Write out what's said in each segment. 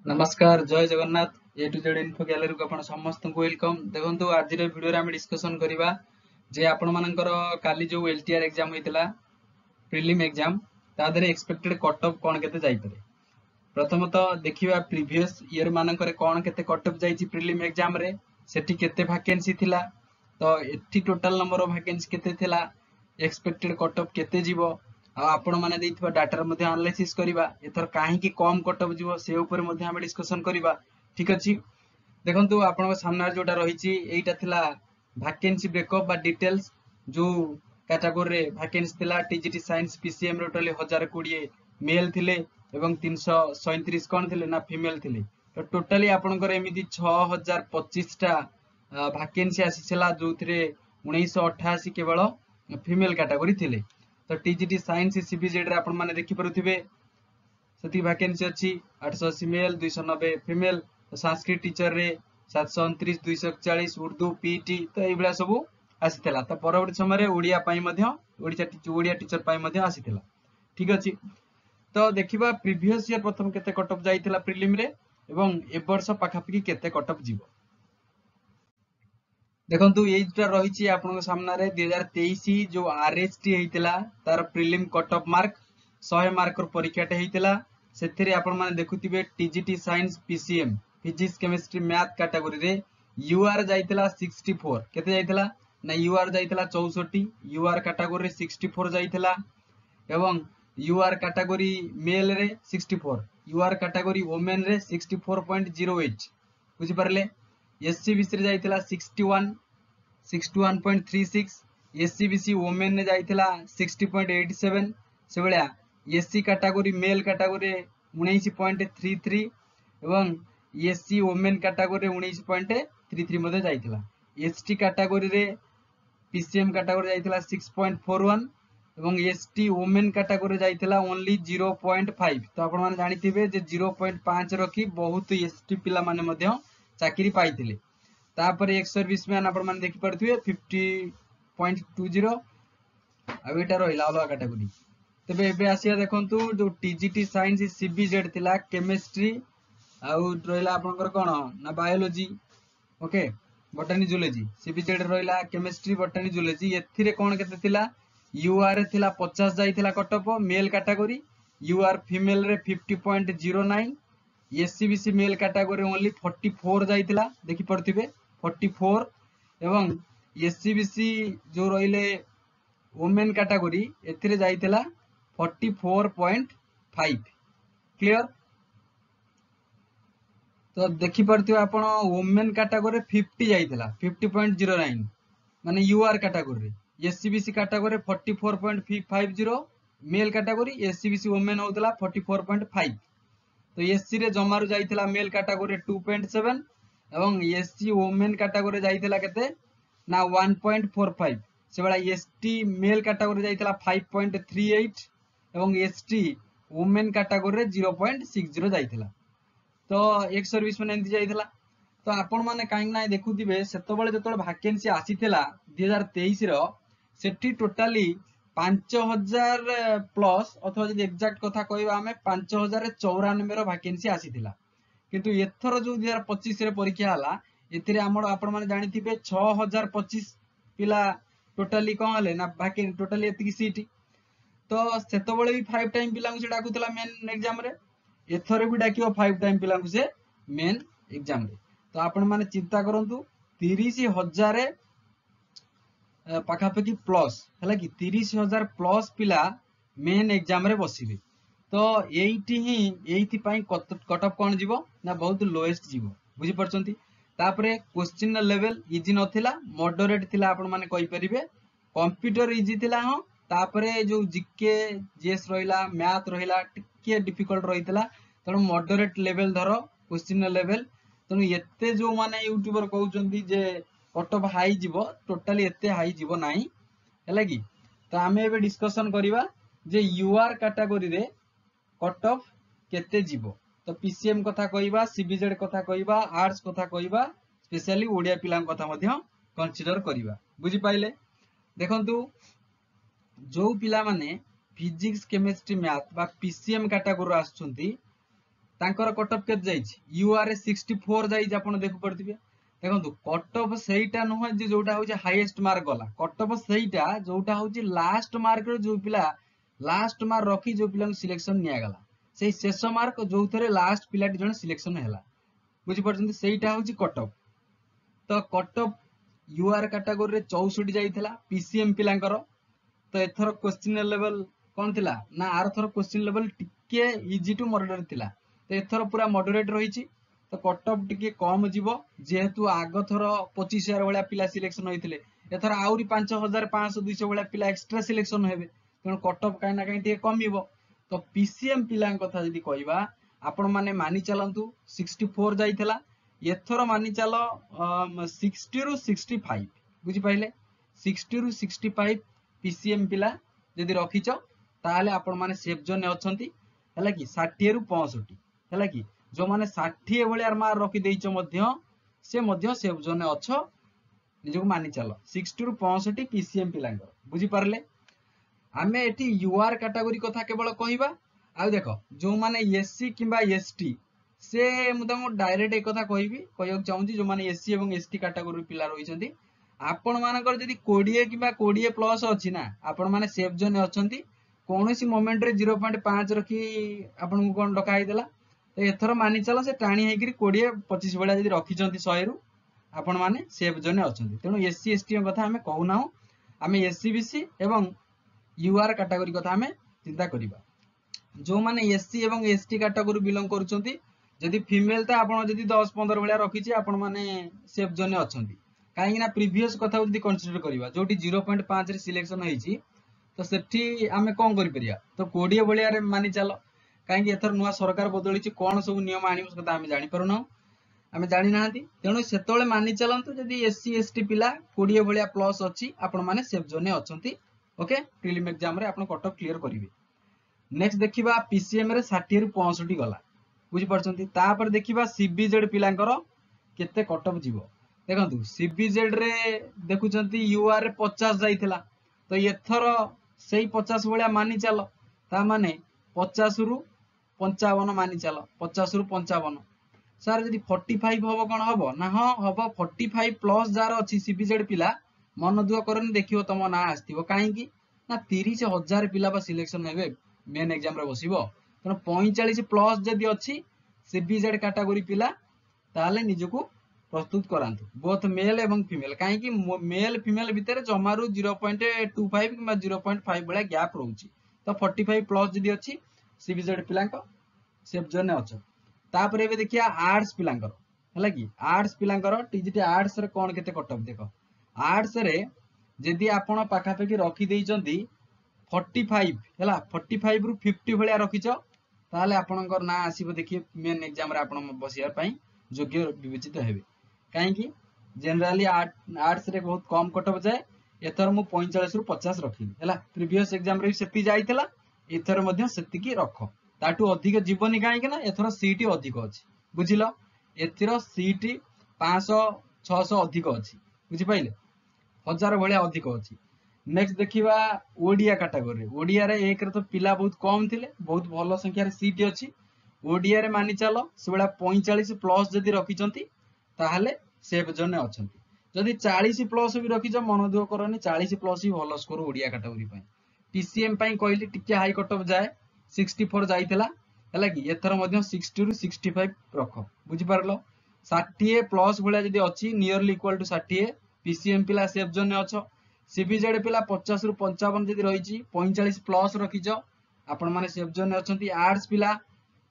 नमस्कार जय जगन्नाथ ए to Z info gallery को आपण समस्त को वेलकम। देखंतु आज रे वीडियो रे हम डिस्कशन करिबा जे आपण मानकर काली जो एलटीआर एग्जाम होइतिला प्रीलिम एग्जाम ता देरे एक्सपेक्टेड कट ऑफ कोन केते जाई परे। प्रथमतः देखिबा प्रीवियस ईयर मानकर कोन केते कट ऑफ जाईची प्रीलिम एग्जाम रे, सेठी केते वैकेंसी थिला, तो एठी टोटल नंबर ऑफ वैकेंसी केते थिला, एक्सपेक्टेड कट ऑफ केते जीवो आपण माने देइथबा डाटा मध्ये एनालिसिस करिबा एथर काहे की कम कट ऑफ जीवो से ऊपर मध्ये हम डिस्कशन करिबा। ठीक अछि, देखंतु आपण सामने जोटा रहिछि एटा थिला वैकेंसी ब्रेकअप बा डिटेल्स जो कैटेगरी रे वैकेंसी थिला टीजीटी साइंस पीसीएम रे टोटली 1020 मेल थिले एवं 337 कोन थिले ना फीमेल थिले। तो टोटली आपनकर एमिति 6025 टा वैकेंसी आसीछला जोथरे 1988 केवल फीमेल कैटेगरी थिले। तो टीजीटी साइंस सीबीजेड रे आपण माने देखि परुथिबे सती वैकेंसी अछि 880 मेल 290 फीमेल। तो संस्कृत टीचर रे 729 240 उर्दू पीटी तो एबला सब आसीथला। तो परवर्ती समय रे ओडिया पाई मध्य ओडिया टीचर पाई मध्य आसीथला। ठीक अछि, तो देखिबा प्रीवियस ईयर प्रथम केते कट ऑफ जाईथला प्रीलिम रे एवं ए वर्ष पाखापी केते कट ऑफ जीवो। देखंतु एटा रहिछि आपन सामना रे 2023 जो आरएचटी हेतिला तार prelim cut off mark 100 mark रो परीक्षाटे हेतिला। सेथिरे आपन माने देखुतिबे TGT science PCM physics chemistry math category रे यूआर जाईतिला 64 केते जाईतिला ना यूआर जाईतिला 64 यूआर कैटेगरी रे 64 जाईतिला एवं यूआर कैटेगरी मेल रे 64 यूआर कैटेगरी वुमेन रे 64.08 बुझि परले। एससीबीसी रे जाईतिला 61.36 एससीबीसी वुमेन ने जाईतिला 60.87 से भलिया एससी कैटेगरी मेल कैटेगरी 19.33 एवं एससी वुमेन कैटेगरी 19.33 मध्ये जाईतिला। एसटी कैटेगरी रे पीसीएम कैटेगरी जाईतिला 6.41 एवं एसटी वुमेन कैटेगरी जाईतिला ओनली 0.5। तो आपण माने जानिथिबे जे 0.5 रखी बहुत एसटी पिला माने मध्ये चाकरी पाइथिले। तापर एक सर्विसमैन आपण माने देखि परथिबे 50.20 आ एटा रहिला अलग कैटेगरी। तबे एबे आसिया देखंतु जो टीजीटी साइंस सीबीजेड थिला केमिस्ट्री आ रहिला आपनकर कोन ना biology okay botany zoology CBZ रहिला केमिस्ट्री बॉटनी जूलॉजी एथिरे कोन केते थिला यूआर थिला 50 जाईथिला cut off male category UR female रे 50.09 एससीबीसी मेल कैटेगरी ओनली 44 जाईतिला देखि परथिबे 44 एवं एससीबीसी जो रहिले वुमेन कैटेगरी एथिरे जाईतिला 44.5 क्लियर। तो देखि परथिबे आपण वुमेन कैटेगरी 50 जाईतिला 50.09 माने UR category SCBC category 44.50 male category SCBC women होतला 44.5। तो एससी रे जमारु जाईतिला मेल कैटेगरी 2.7 एवं एससी वुमेन कैटेगरी जाईतिला केते ना 1.45 से बडा एसटी मेल कैटेगरी जाईतिला 5.38 एवं एसटी वुमेन कैटेगरी रे 0.60 जाईतिला। तो एक सर्विस मैन एंती जाईतिला। तो आपण माने काई ना देखुथिबे सेतबेले जतबेले वैकेंसी आसीथिला 2023 रो सेठी टोटली 5000 प्लस अथवा जदि एक्जाक्ट कथा कहबा हमें 5094 रो वैकेंसी आसीथिला। किंतु एथर जो 2025 रे परीक्षा हला एथिरे हमर आपण माने जानिथिबे 6025 पिला टोटली कोन हले ना वैकेंसी टोटली एतिकी सीट। तो सेतबेले भी 5 टाइम पिला से डाकुतला मेन एग्जाम रे एथर भी डाकियो 5 टाइम पिला से मेन एग्जाम रे। तो आपण माने चिंता करंतु 30000 पाखापाखि प्लस है कि 30000 प्लस पिला मेन एग्जाम रे बसिबे। तो एइटी ही एइथि पई कट ऑफ कोन जीवो ना बहुत लोएस्ट जीवो बुझि परचंती। तापरे क्वेश्चन लेवल इजी नथिला मॉडरेट थिला आपण माने कहि परिबे कंप्यूटर इजी थिला हां तापरे जो जीके जीएस रहिला मैथ रहिला टिके डिफिकल्ट रहितला तण मॉडरेट लेवल धरो क्वेश्चन लेवल तण एते जो माने यूट्यूबर कहउचंती जे कट ऑफ हाई जीवो टोटली एते हाई जीवो नाही हैला कि। तो आमे एबे डिस्कशन करिवा जे यूआर कैटेगरी रे कट ऑफ केते जीवो। तो पीसीएम कथा कहिबा सीबीजेड कथा कहिबा आर्ट्स कथा कहिबा स्पेशली ओडिया पिलां कथा मध्य कंसीडर करिबा बुझि पाइले। देखंतु जो पिला माने फिजिक्स केमिस्ट्री मैथ बा पीसीएम कैटेगरी आछुंती तांकर कट ऑफ केत जाइछि यूआर 64 जाइछि आपण देखु पड़थिबे देखंतु कट ऑफ सेटा नुह जे जोटा होछि हाईएस्ट मार्क गला कट ऑफ सेटा जोटा होछि लास्ट मार्क रे जो पिला लास्ट मार्क रखी जो पिला सिलेक्शन निया गला सेही शेष मार्क जो थरे लास्ट पिलाटी जण सिलेक्शन हैला बुझि पड़छन्ती सेटा होछि कट ऑफ तो कट ऑफ यूआर कैटेगरी रे 64 जाइथिला पीसीएम पिलांकर तो एथर क्वेश्चन लेवल कौन थिला ना आर थर क्वेश्चन लेवल टिके इजी टू मॉडरेट थिला तो एथर पूरा मॉडरेट रहिछि तो कट ऑफ टिके कम जीवो जेहेतु आग थर 25,000 वाला पिला सिलेक्शन होइथिले एथर आउरी 5,500 200 वाला पिला एक्स्ट्रा सिलेक्शन हेबे तेणु कट ऑफ काई ना काई टिके कमिबो तो पीसीएम पिला कथा जदी कहबा आपण माने मानि चलंतु 64 जाइथिला एथर मानि चलो 60 रु 65 बुझि पाइले 60 रु 65 पीसीएम पिला जदि रखिच ताहले आपण माने सेफ जोन ने अछंती हैला कि 60 रु 65 हैला कि जो माने 60 भलिया मार रखि देइछ मध्य से मध्य सेफ जोन ने अछ निजो मानि चलो 60 रु 65 पीसीएम पिलांगर बुझि पारले आमे एठी यूआर कैटेगरी कथा केवल कहिबा आ देखो जो माने एससी किबा एसटी से मु तमो डायरेक्ट एक कथा कहबी कहयक चाहूची जो माने एससी एवं एसटी कैटेगरी पिला रहिसंती आपण मानकर जदि 20 किबा 20 प्लस अछि ना आपण माने सेफ जोन अछंती कोनोसी मोमेंट रे 0.5 रखी आपण को कोन डका आइदला तो एथर मानि चला से टाणी हेकरी 20 25 बडा जदि रखिचंती 100 रु आपण माने सेफ जोन अछंती तेनु एससी एसटी कथा हमें कहूना हमें एससी बीसी एवं यूआर कैटेगरी कथा हमें चिंता करिबा जो माने एससी एवं एसटी कैटेगरी बिलोंग करूचंती जदि फीमेल तो आपण जदि 10 15 भलिया रखिछि आपण माने सेफ जोन अछंती काहे ना प्रीवियस कथा जदि कंसीडर करिबा जोटी 0.5 रे सिलेक्शन होईछि तो सेठी आमे कोन करि परिया तो 20 भलिया रे मानि चलो काहे एथर नुवा सरकार बदलिछि कोन सब नियम आनिबो कथा आमे जानि परनो आमे जानि नाहंती तेणु सेतोळे मानि चलंतु जदि एससी एसटी पिला 20 भलिया प्लस अछि आपण माने सेफ जोन अछंती ओके प्रीलिम एग्जाम रे आपण कट ऑफ क्लियर करिवे नेक्स्ट देखिबा पीसीएम रे 60 रु 65 गला बुझी पड़छंती तापर देखिबा सीबीजेड पिलांकर केते कट ऑफ जीवो देखंतु सीबीजेड रे देखुचंती यूआर रे 50 जाइथिला तो एथर सेही 50 भलिया मानि चलो ता माने 50 रु 55 मानि चलो 50 रु 55 सर जदि 45 होबो कोन होबो ना हां होबो 45 प्लस जार अछि सीबीजेड पिला मन दुआ करनी देखियो तम ना आस्तिबो काहे कि ना 30,000 पिला बा सिलेक्शन हेबे मेन एग्जाम रे बसिबो तनो 45 प्लस जदि अछि सीबीजेड कैटेगरी पिला ताले निजको प्रस्तुत करांतु बोथ मेल एवं फीमेल काहे कि मेल फीमेल भितर जमारू 0.25 किबा 0.5 बळा गैप रहउची तो 45 प्लस जदि अछि सीबीजेड पिलांको सेफ जोन अछ तापर एबे देखिया आर्ट्स पिलांकर हला कि आर्ट्स पिलांकर टीजीटी आर्ट्स रे कोन केते कट ऑफ देखो आर्ट्स रे जदि आपण पाखा पाखी रखी देइचंती 45 हला 45 रु 50 भलिया रखिचो ताले आपनकर ना आसीबो देखिए मेन एग्जाम रे आपण बसिया पई योग्य विवेचित हेबे काहे कि जनरली आर्ट्स रे बहुत कम कट ऑफ जाए एथर मु 45 रु 50 रखिली हला प्रीवियस एग्जाम रे सेति जाइतला एथर मध्ये सेति की रख ताटू अधिक जीवनी काहे कि ना एथर सीटी अधिक अछि बुझिलो एथर सीटी 500 600 अधिक अछि बुझि पाइले 1000 भलिया अधिक अछि नेक्स्ट देखिबा ओडिया कैटेगरी ओडिया रे एक रे तो पिला बहुत कम थिले बहुत भलो संख्या रे सीट अछि ओडिया रे मानि चलो सेबेला 45 प्लस जदि रखिचंती ताहाले सेफ जोन ने अछंती जदि 40 प्लस भी रखिच मन दुख करनी 40 प्लस ही भलो स्कोर ओडिया कैटेगरी पई पीसीएम पई कहली टिके हाई कट ऑफ जाए 64 जाइतला हला कि एथर मध्ये 60 रु 65 रख बुझि पारलो 60 प्लस भलिया जदि अछि नियरली इक्वल टू 60 पीसीएम पिला सेफ जोन ने अछ सीबीजेड पिला 50 रु 55 जदि रहिछि 45 प्लस रखिच आपण माने सेफ जोन ने अछंती आर्ट्स पिला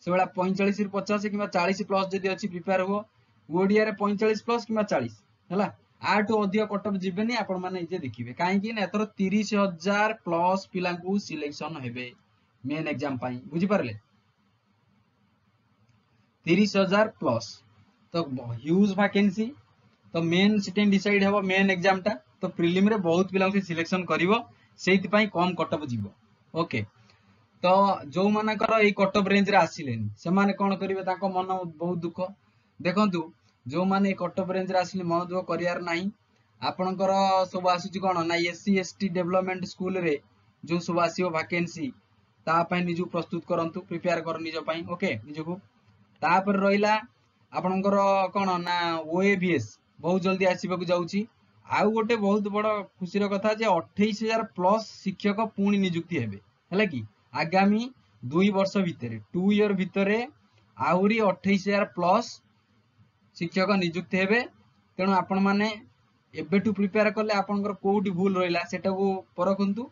सेबेला 45 रु 50 किबा 40 प्लस जदि अछि प्रिपेयर हो ओडिया रे 45 प्लस किबा 40 हला आठो अधिक कट ऑफ जिबेनी आपण माने जे देखिबे काहे कि एथर 30,000 प्लस पिला को सिलेक्शन हेबे मेन एग्जाम पई बुझि पारले 30,000 प्लस तो ह्यूज वैकेंसी तो मेन सिटिंग डिसाइड हेबो मेन एग्जाम टा तो प्रीलिम रे बहुत पिला से सिलेक्शन करिवो सेति पई कम कट ऑफ जीवो ओके तो जो मानकर ए कट ऑफ रेंज रे आसिलेनी से माने कोन करिवे ताको मन बहुत दुख देखंतु जो माने कट ऑफ रेंज रे आसिले मन दुख करियार नाही आपनकर सब आसुची कोन ना एससी एसटी डेवलपमेंट स्कूल रे जो सब आसीओ वैकेंसी ता पई निजु प्रस्तुत करंतु प्रिपेयर कर निजो पई ओके निजो तापर रहिला आपणकर कौन ना ओएवीएस बहुत जल्दी आसवाक जाऊँगी। आउ गोटे बहुत बड़ खुशी कथा जे 28,000 प्लस शिक्षक पुणी नियुक्ति हेबे है कि आगामी 2 वर्ष भितर 2 इयर भितर आहरी 28,000 प्लस शिक्षक नियुक्ति हेबे। तेणु आपण माने एबेठू प्रिपेयर कले आपनकर कोउटी भूल रहिला सेटा को परखंतु।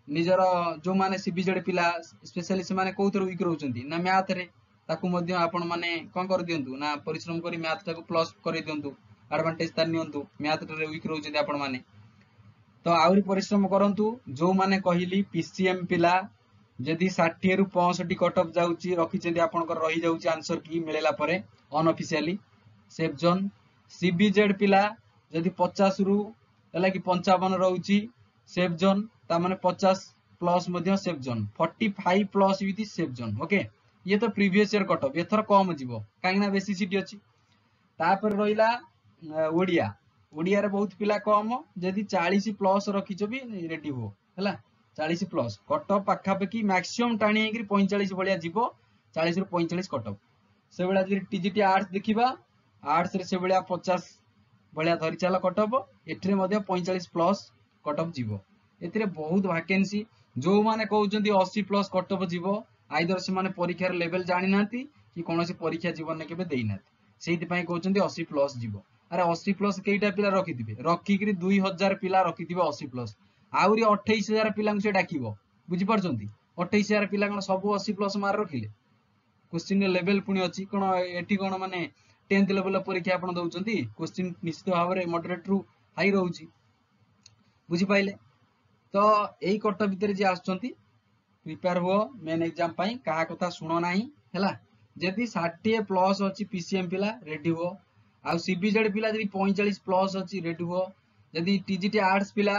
निजर जो माने सीबीजेड पिला स्पेशली से माने कोउथर वीक रहउचंती ना मैथ रे ताकू मध्य आपण माने कोन कर दियंतु ना परिश्रम करी मैथ टाको प्लस कर दियंतु एडवांटेज तार नियंतु मैथ रे वीक रहउचंती आपण माने तो आउरी परिश्रम करंतु। जो माने कहिली पीसीएम पिला जदि 60 रु 65 कट ऑफ जाउची रखिचंती आपनकर रही जाउची आंसर की मिलेला परे अनऑफिशियली सेफ जोन। सीबीजेड पिला जदि 50 रु हला कि 55 रहउची सेफ जोन ता माने 50 plus Madhya safe zone 45 plus with safe zone. Okay ये तो प्रीवियस ईयर कट ऑफ एथर कम जीवो काहेकि ना बेसी सीट अछि। तापर रहिला ओडिया ओडिया रे बहुत पिला कम जदि 40 प्लस रखिचो भी रेडी हो हला 40 प्लस कट ऑफ पाखा पकी मैक्सिमम टाणी हेकरी 45 भलिया जीवो 40 रु 45 कट ऑफ। से बेला जदि टीजीटी आर्ट्स देखिबा आर्ट्स रे से बेला 50 भलिया धरि चाल कट ऑफ एठरे मध्ये 45 प्लस कट ऑफ जीवो। एथिरे बहुत वैकेंसी जो माने कहउचंती 80 प्लस कट ऑफ जीवो आइदर से माने परीक्षार लेवल जानि नांती कि कोनोसी परीक्षा जीवन ने केबे देई नांती सेहि पई कहउचंती 80 प्लस जीवो। अरे 80 प्लस केइटा पिला रखिथिबे रखिकरी 2000 पिला रखिथिबे 80 प्लस आउरी 28,000 पिला से डाकिबो बुझी परचंती 28,000 पिला कोन सब 80 प्लस मार रखिले क्वेश्चन लेवल पुनी अछि कोन एठी कोन माने 10th लेवल परीक्षा आपण दउचंती क्वेश्चन निश्चित भाव रे मॉडरेट रु हाई रहउची बुझी पाइले। तो एई कट भीतर जे आछंती प्रिपेयर हो मेन एग्जाम पई कहा कथा सुनो नाही हैला। जदि 60 प्लस अछि पीसीएम पिला रेडी हो आ सीबीजेड पिला जदि 45 प्लस अछि रेडी हो जदि टीजीटी आर्ट्स पिला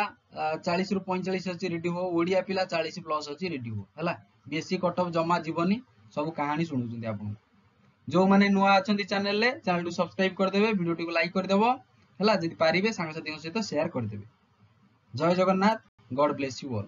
40 रु 45 अछि रेडी हो ओडिया पिला 40 प्लस अछि रेडी हो हैला। बेसी कट ऑफ जमा जीवनी सब कहानी सुनुचंती आपन जो माने नुआ अछंती चैनल ले चैनल को सब्सक्राइब कर देबे वीडियो को लाइक कर देबो हैला। जदि पारिबे सांग साथी सहित शेयर कर देबे। जय Jagannath God bless you all.